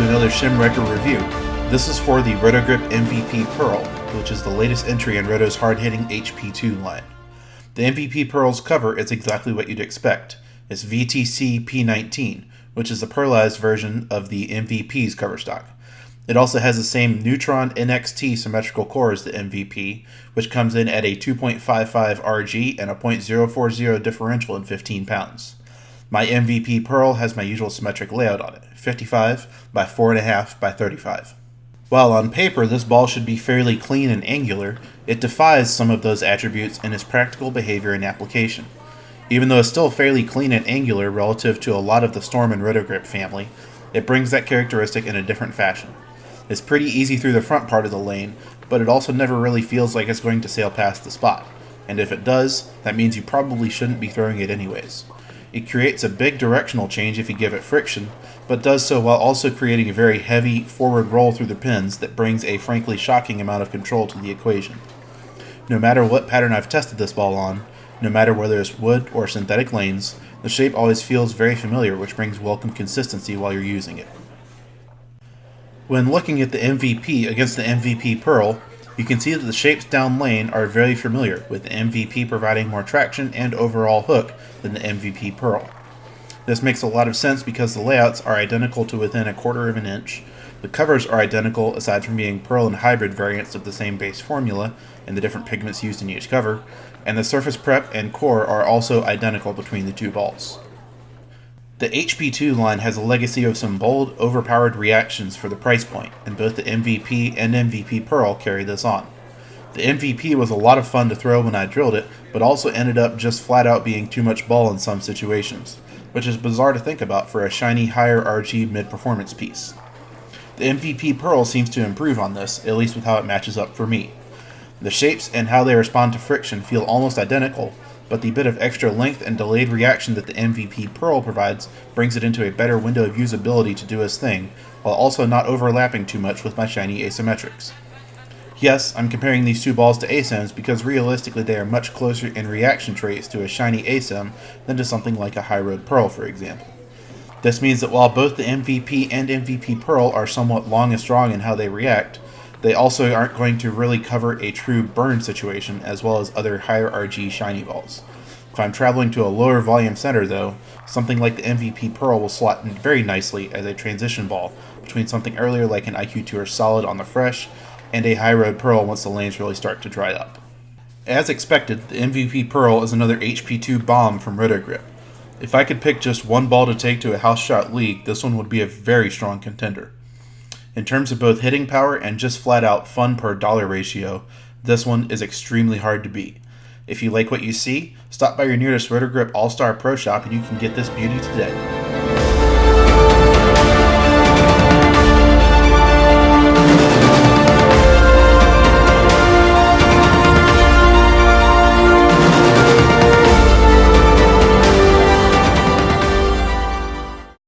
to another Shimwrecker review. This is for the Roto Grip MVP Pearl, which is the latest entry in Roto's hard-hitting HP2 line. The MVP Pearl's cover is exactly what you'd expect. It's VTC P19, which is the pearlized version of the MVP's cover stock. It also has the same Neutron NXT symmetrical core as the MVP, which comes in at a 2.55 RG and a .040 differential in 15 pounds. My MVP Pearl has my usual symmetric layout on it, 55 by 4.5 by 35. While on paper this ball should be fairly clean and angular, it defies some of those attributes in its practical behavior and application. Even though it's still fairly clean and angular relative to a lot of the Storm and Roto Grip family, it brings that characteristic in a different fashion. It's pretty easy through the front part of the lane, but it also never really feels like it's going to sail past the spot. And if it does, that means you probably shouldn't be throwing it anyways. It creates a big directional change if you give it friction, but does so while also creating a very heavy forward roll through the pins that brings a frankly shocking amount of control to the equation. No matter what pattern I've tested this ball on, no matter whether it's wood or synthetic lanes, the shape always feels very familiar, which brings welcome consistency while you're using it. When looking at the MVP against the MVP Pearl, you can see that the shapes down lane are very familiar, with the MVP providing more traction and overall hook than the MVP Pearl. This makes a lot of sense because the layouts are identical to within 1/4 of an inch, the covers are identical aside from being Pearl and hybrid variants of the same base formula and the different pigments used in each cover, and the surface prep and core are also identical between the two balls. The HP2 line has a legacy of some bold, overpowered reactions for the price point, and both the MVP and MVP Pearl carry this on. The MVP was a lot of fun to throw when I drilled it, but also ended up just flat out being too much ball in some situations, which is bizarre to think about for a shiny higher RG mid-performance piece. The MVP Pearl seems to improve on this, at least with how it matches up for me. The shapes and how they respond to friction feel almost identical, but the bit of extra length and delayed reaction that the MVP Pearl provides brings it into a better window of usability to do its thing, while also not overlapping too much with my shiny asymmetrics. Yes, I'm comparing these two balls to ASIMs because realistically they are much closer in reaction traits to a shiny ASIM than to something like a high road Pearl, for example. This means that while both the MVP and MVP Pearl are somewhat long and strong in how they react, they also aren't going to really cover a true burn situation as well as other higher RG shiny balls. If I'm traveling to a lower volume center though, something like the MVP Pearl will slot in very nicely as a transition ball between something earlier like an IQ Tour Solid on the fresh and a high road Pearl once the lanes really start to dry up. As expected, the MVP Pearl is another HP2 bomb from Roto Grip. If I could pick just one ball to take to a house shot league, this one would be a very strong contender. In terms of both hitting power and just flat out fun per dollar ratio, this one is extremely hard to beat. If you like what you see, stop by your nearest Roto Grip All-Star Pro Shop and you can get this beauty today.